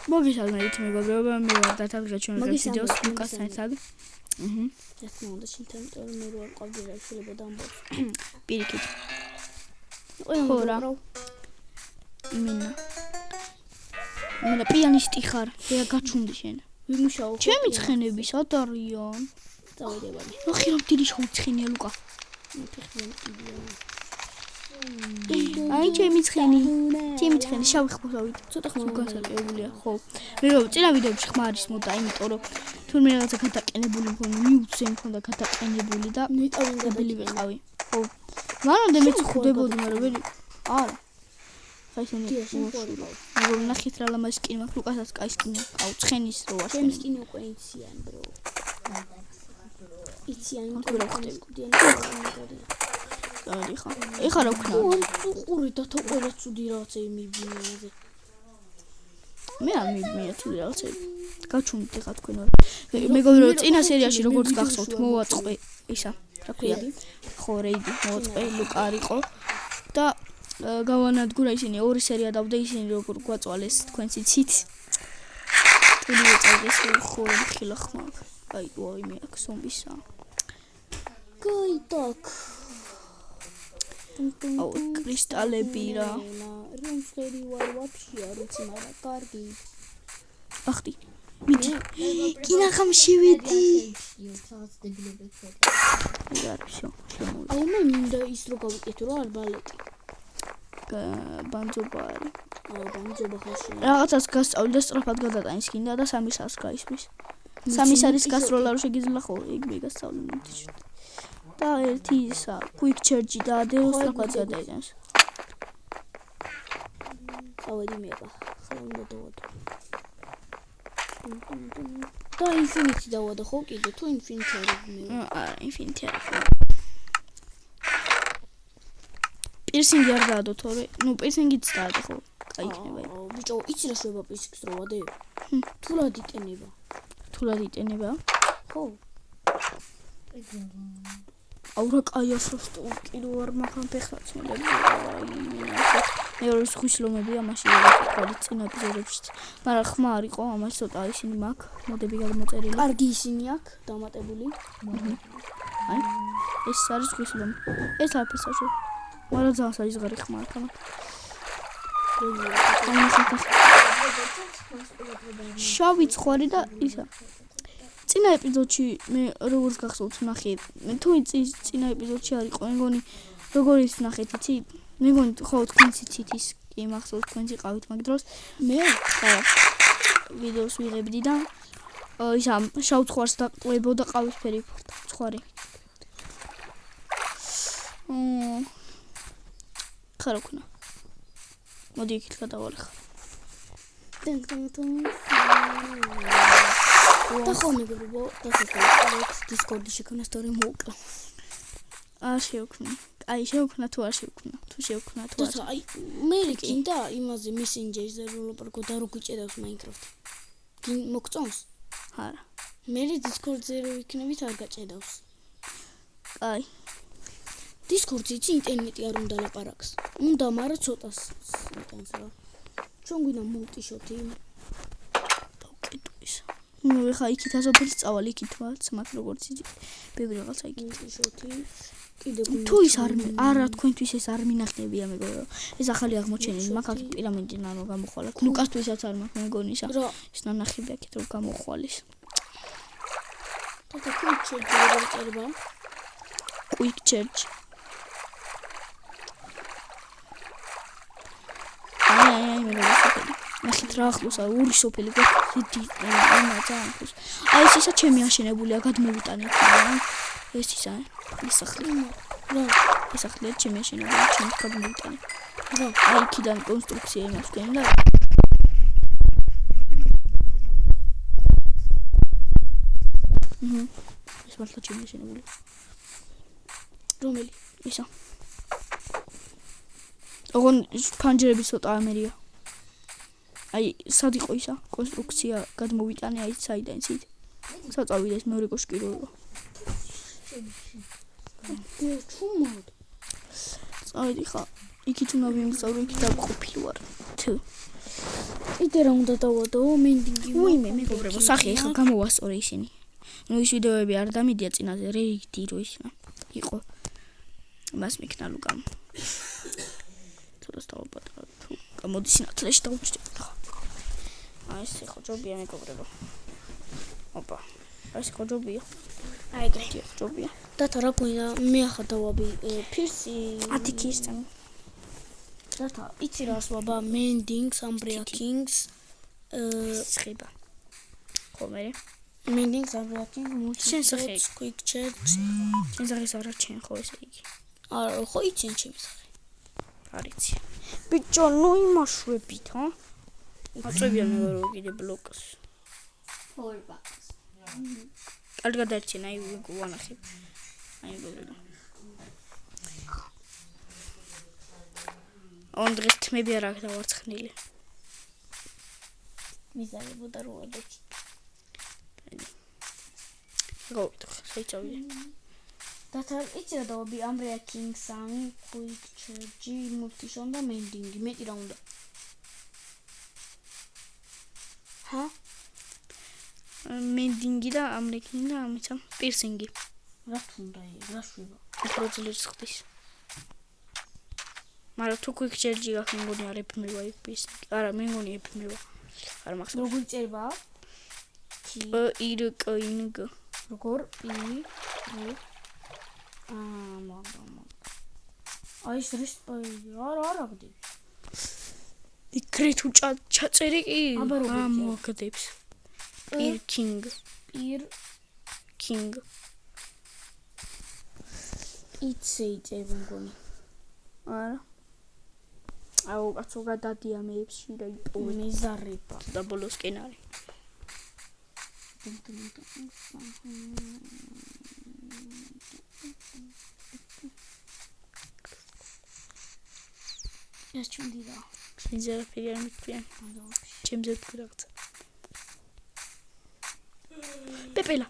მოგესალმებით მეგობრებო, მე ვარ დათარგა ჩვენს ვიდეოს ლუკასთან ერთად. ეს მომდა შინთან მეტყვი მე ვარ ყავდი რა შეიძლება დამბობს. პირიქით. ხორა. მინა პიანისტი ხარ, რა გაჩუნდი შენ? ვიმუშაო. ჩემი ცხენები სად არიან? წავედებანი. ნახე რომ დიდი ცხენია ლუკა. აი ჩემი ცხენი შავი ხმოვით. ცოტა ხმოვით განსაკუთრებულია, ხო. მეგობრებო, წინა ვიდეოებში ხმა არის მოდა, იმიტომ რომ თურმე რაღაცა გადაყენებული მქონდა, მიუცე მქონდა გადაყენებული და ნეტავენ გადაბილი ვიყავი. ხო. მანამდე მეც ხვდებოდი, მაგრამ ვერი. არა. ხა ისინი მეგობრებო, ნახეთ რა ლამაზი სკინი მაქვს, ლუკასაც კაი სკინი. აუ, ცხენის რო არ ჩემი სკინი უკვე იციან, ბრო. იციან, მაგრამ ხვდები. დიხა. ეხა რა ვქნა? უყური და თო ყველა ცუდი რაღაცები მიბინაზე. მე არ მიბინია ცუდი რაღაცები. გაჩვენეთ ეხა თქვენ ორი. მეგობრებო, წინა სერიაში როგორც გახსოვთ, მოვაწყე ისა, რა ქვია? ხო, რეიდი მოვაწყე, ლუკა არისო და გავანადგურა ისინი ორი სერია დავდა ისინი როგორ გვაწვალეს თქვენც იცით. ტული ეწავდეს ხო ხილა ხმა. აი, ვაი მე აქ ზომბისა. კაი так. აუ კრისტალები რა. რუნსხერი ვარ ვაფშე არ ვიცი, მაგრამ კარგი. ახტი. მიდი. კინახამ შევედი. აუ მე მინდა ის რო გავიკეთო რა არბალეტი. ბანძობარი. აუ ბანძობა ხაში. რაღაცას გასწავლი და სწრაფად გადატანის კიდე და 300-ს გაისმის. 300 არის გასროლა რო შეგიძლია ხო ეგ მე გასწავლი მიდი. და ერთი ისა quick charge და ადეოს სწრაფად გადაიტანს. წავედი მეღა. ხლა უნდა დავადო. და infinity დავადო ხო კიდე თუ infinity არის მე. არა, infinity არის. პირსინგი არ დაადო თორე, ნუ პირსინგიც დაადო ხო. კაი იქნება. ბიჭო, იცი რა შეიძლება პირსინგს რო ვადე? თულად იტენება. თულად იტენება? ხო. აუ რა კაი აფროსტო კიდე არ მაგან ფეხლაც მოდები. მე ორი ხუშლომები ამაში ვიყავი წინა ეპიზოდებში. მაგრამ ხმა არისო, ამას ცოტა ისინი მაქვს, მოდები გადმოწერილი. კარგი ისინი აქვს, დამატებული. აი, ეს არის ხუშლომი. ეს აფესაში. მაგრამ ძალიან საიზღარი ხმა აქვს. შავი ცხარი და ისა. წინა ეპიზოდში მე როგორც გახსოვთ ნახე მე თუ წინა ეპიზოდში არისო მეგონი როგორ ის ნახეთ იცი მეგონი ხო თქვენც იცით ის კი მახსოვს თქვენც იყავით მაგ დროს მე ხარა ვიდეოს ვიღებდი და ისა შავ ცხარს დაყლებოდა ყავისფერი ცხარი ხარა ქნა მოდი იქით გადავალე ხა და ხო მეგობრებო, დასაწყისად Discord-ში შექმნა სტორი მოვკლა. არ შევქმნი. აი შევქმნა თუ არ შევქმნა. თუ შევქმნა თუ არ. აი მე კიდე იმაზე Messenger-ზე ვლაპარაკო და რო გიჭედავს Minecraft. გინ მოგწონს? არა. მე Discord-ზე რო ვიქნებით არ გაჭედავს. აი. Discord-ზე ინტერნეტი არ უნდა ლაპარაკს. უნდა, მაგრამ ცოტას იტანს რა. ჩვენ გვინდა multi-shot-ი. ნუ ხა იქით ასოფლის წავალ იქით ვაც მაგ როგორც იცი ბევრი რაღაცა იქით შოთი კიდე თუ ის არა თქვენთვის ეს არ მინახნებია მეგობრებო ეს ახალი აღმოჩენილი მაგ აქ პირამიდი ნანო გამოხვალა ლუკასთვისაც არ მაქვს მეგონი ისა ეს ნანახები აქეთ რომ გამოხვალის და quick charge როგორ წერება quick charge აი მეგობრებო ნახეთ რა ახლოსა ორი სოფელი გვაქვს ძალიან ხუს. აი ეს ისა ჩემი აშენებულია გადმოვიტანე იქიდან. ეს ისა ისახლი. რა ისახლი ჩემი აშენებულია ჩემი გადმოვიტანე. რა აი იქიდან კონსტრუქცია იმას გენ და ეს მართლა ჩემი აშენებული. რომელი? ისა. ოღონ ფანჯრები ცოტა ამერია. აი სად იყო ისა კონსტრუქცია გადმოვიტანე აი საიდან იცით საწავიდეს მეორე კოშკი რო იყო ჩუმად წავედი ხა იქით უნდა ვიმგზავრო იქით დავყოფილი ვარ თუ კიდე რა უნდა დავადო მენდინგი უიმე მეგობრებო სახე ხა გამოვასწორე ისინი ნუ ის ვიდეოები არ დამიდია წინაზე რეიგდი რო ისნა იყო მას მიქნა ლუკამ თორეს დავაპატარა თუ გამოდის სინათლეში დავუჭდე აი ეს ხო ჯობია მეგობრებო ოპა აი ეს ხო ჯობია აი ეგრე ჯობია დათო რა გვინდა მე ახლა დავაბი ფირსი 10 კის წამი დათო იცი რა სვაბა მენდინგს ამბრია კინგს ხება ხო მე მენდინგს ამბრია კინგს შენ სახე quick chat შენ სახეს არა ჩენ ხო ესე იგი არა ხო იციან ჩემი სახე არ იცი ბიჭო ნუ იმაშვებით ჰა აწვევია მე ვარო კიდე ბლოკს ფორბაკს კარგად არჩენ აი ვანახებ აი მეგობრებო on დღეს თმები არ აქვს დავარცხნილი მიზარებოდა რო ადექი გავიდო შეიცავია დათო იცი რა დავაბი ამბრია კინგსანი quick chat მულტიშონ და მენდინგი მეტი რა უნდა ჰა მენდინგი და ამრეკინი და ამიცა პირსინგი რა თუნდა რა შვება უფრო ძლიერს ხდის მაგრამ თუ quick chat-ი გაქვს მეგონი არ ეფმევა იქ პირსინგი არა მეგონი ეფმევა არ მახსოვს როგორ წერება ირკინგ როგორ მაგა აი ეს რესპაი არა გდი იქრე თუ ჩაწერე კი აბა როგორ მოგდებს პირკინგ იცი წერება მგონი არა აუ კაცო გადადია მეებში და იპოვე მიზარება და ბოლოს კენარი ეს ჩუნდიდა შენზე რაფერი არ მითქვიან ჩემზე თქვი რაღაცა პეპელა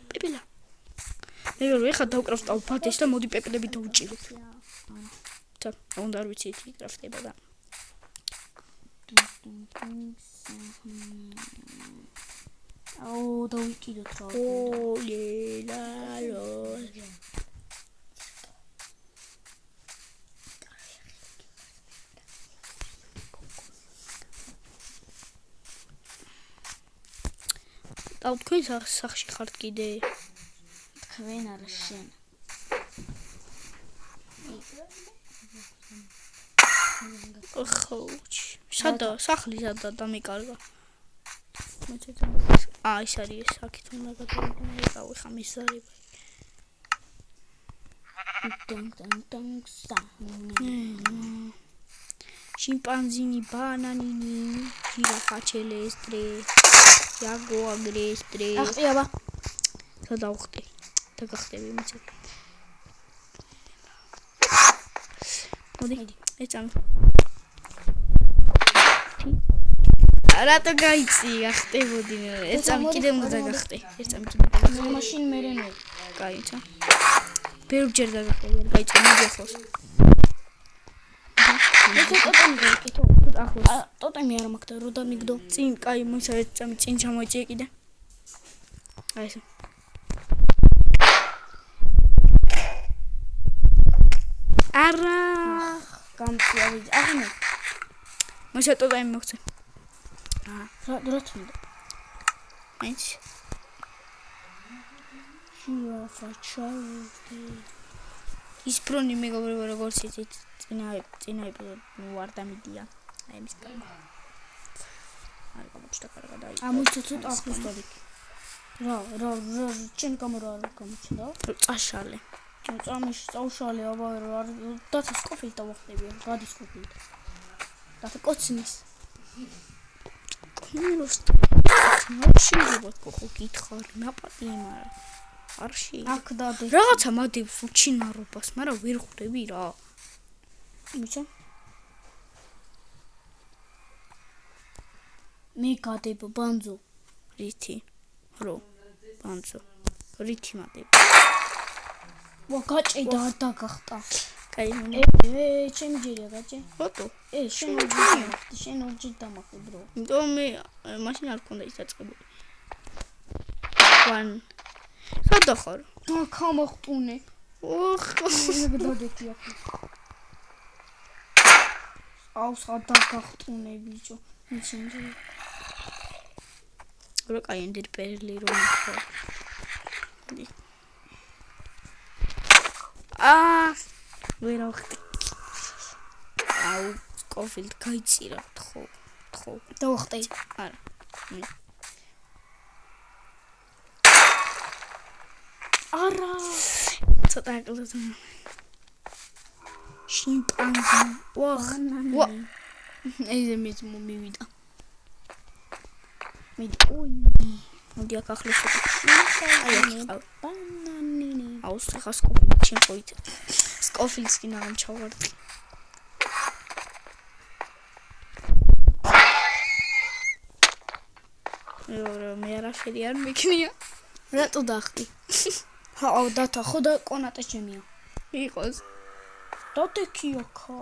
მე ხა დავკრაფტავ ფათეს და მოდი პეპელები დავუჭიროთ და უნდა არ ვიცი ითი კრაფტება და აუ დავიკიდოთ რა ლელალო და თქვენ სახში ხართ კიდე თქვენ არა შენ ხო სადა სახლი სადა დამეკარგა ის არის ეს აქეთ უნდა გადავიდე ხა მისარება შიმპანზინი ბანანინი ჟირაფა ჩელესტრე იაგოა გრესტრე ახტიაბა სადავხტე და გახტები მეცე მოდი ეცამ რატო გაიცი ახტებოდი ეცამ კიდე უნდა დაგახტე ეცამ კიდე დაგახტე მაშინ მერე გაიცა ბევრჯერ დაგახტე ვერ გაიცა მოდი ახლოს ტოტემი არ მაქვს და რო დამიგდო წინ კაი მოიცა ეცამ წინ ჩამოიწია კიდე აი ეს არა გამწიავი აღიმე მოიცა ტოტემი მოხდა რა თქმა მაინც ის პრონი მეგობრებო როგორც იცით წინა ეპიზოდში ვარ დამიდია აი მის კარგა არ გამოჩნდა კარგად აი ამოიცა ცოტა ახლოს დავიქ რა ჩემ კამერა არ გამოჩნდა წაშალე წავშალე აბა რა დათა სკოფილ დავახტები გადის სკოფილ დათა კოცნის შეიძლება ხო გითხარი ნაპატი მაგრამ არში აქ დადე რაღაცა მადებს უჩინარობას მაგრამ ვერ ხვდები რა მიჩა მე გადებ ბანძო რითი რო ბანძო რითი მადებ ვა გაჭედა არ დაგახტა კაი, ჩემი ჯერია გაჭე. ფოტო. შენ ორჯერ დამახტე ბრო. იმიტომ მე მაშინ არ მქონდა ის დაწყებული. ვან. სადა ხარ? გამახტუნე. ოხ, გადადეთი ახლა. აუ სადა გახტუნე ბიჭო. მიცინჯი. რა კაი ენდერ პერლი რომ ხო. ვერა ვხდი. აუ სკოფილდ გაიწირა თხო. დავახტე. არა. არა. ცოტა აკლდო. შიმპანზე. ვა. ეზე მეც მომივიდა. ოი. მოდი აქ ახლოს ბანანინი. აუ ხა სკოფილდ შენ ხოით. სკოფილდს კი ნაღამ ჩავარდი. მე არაფერი არ მეკნია. რატო დახტი? აუ დათა ხო და კონატე ჩემია. იყოს. დათექია ხა.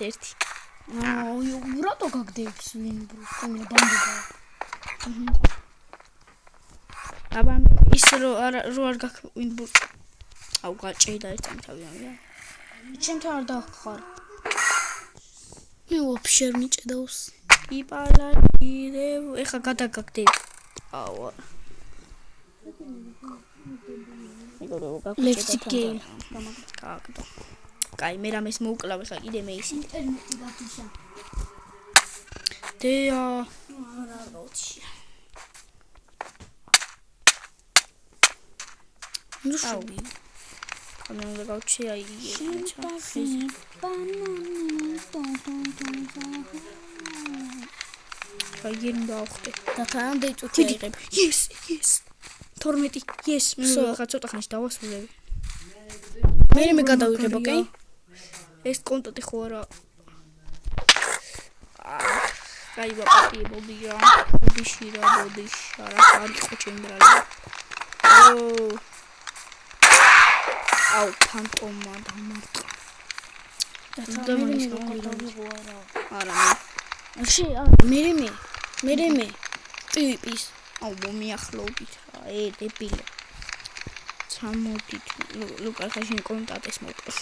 ერთი. აუ რატო გაგდებს ვინბრუს? მე ბანდება. აბა ის რო არ გაქ ვინბრუს. აუ გაჭედა ეს თავი. ჩემთან არ დახარ. მე ვაფშე არ მიჭედავს. იპალაირე, ეხა გადაგაგდებ. აუ. Let's game. გაგდო. კაი, მე რამეს მოუკლავ ეხა კიდე მე ისი. ინტერნეტი დათიშა. დეა. არა როჩი. აუ. მე უნდა გავჩი აი აიგენ დავხტე. და თან დეწუთი აიღებ. Yes. 12. Yes, მე ხა ცოტა ხანში დავასრულებ. მე გადავიღებ, ოკეი? ეს კონტენტი ხო არა. კაი ვაპატი ბოდია. ბოდიშირა. რა არის ჩემბრალი. აუ ფანტომა დამარტყა. და მე გადავიღო არა. არა მე ტიპის აუ მომიახლოვდით რა დებილე ჩამოდით ლუკა ხაშინ კონტაქტს მოკლე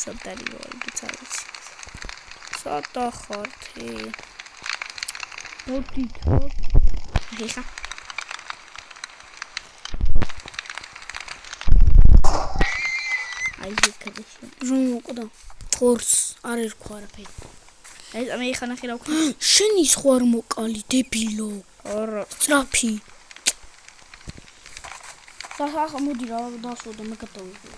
სადარი რო იგიც არის სადა ხართი მოდით ეხა აი ზეკადეში რომ მოკვდა ხორს არ ერქვა არაფერი ეს მე ხა ნახე რა ვქნა შენი სხვა არ მოკალი დებილო არა სწრაფი და ხა მოდი რა დასვოდა მე გადავიღე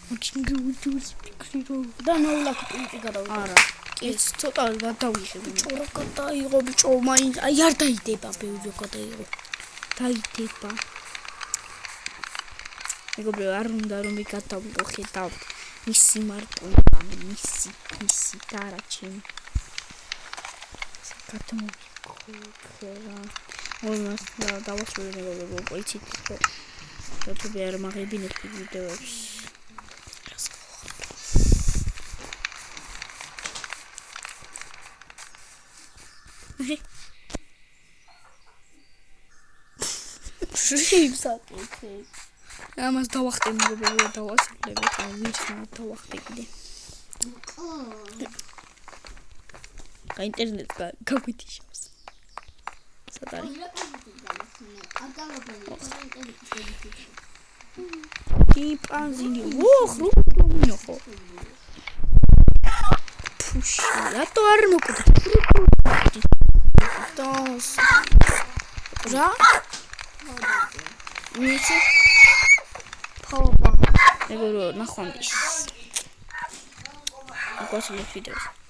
მოჩინგი უჯურს ფიქრი რო და ნაულაკ ტიპი გადავიღე არა ეს ცოტა გადავიღე ჭორა გადაიღო ბიჭო მაინც აი არ დაიდება ბევრი გადაიღო დაიდება მეგობრებო არ უნდა რომ მე გადავიღო ხედავთ მისი მარტო მისი და რა ჩემი საქართველოს ორმას დავასრულე მეგობრებო პოლიცით YouTube არ მაგებინებ ვიდეოებს შეიძლება ამას დავახტე მეგობრებო დავასრულებ ვირსმა დავახტე კიდე კა ინტერნეტ გაგვიტიშავს სადარი იპანზინი რუმინო ხო ფუში რატო არ მოკვდა დას რა მიცი პაუპა მეგობრებო ნახვამდის აკოსილე ვიდეოს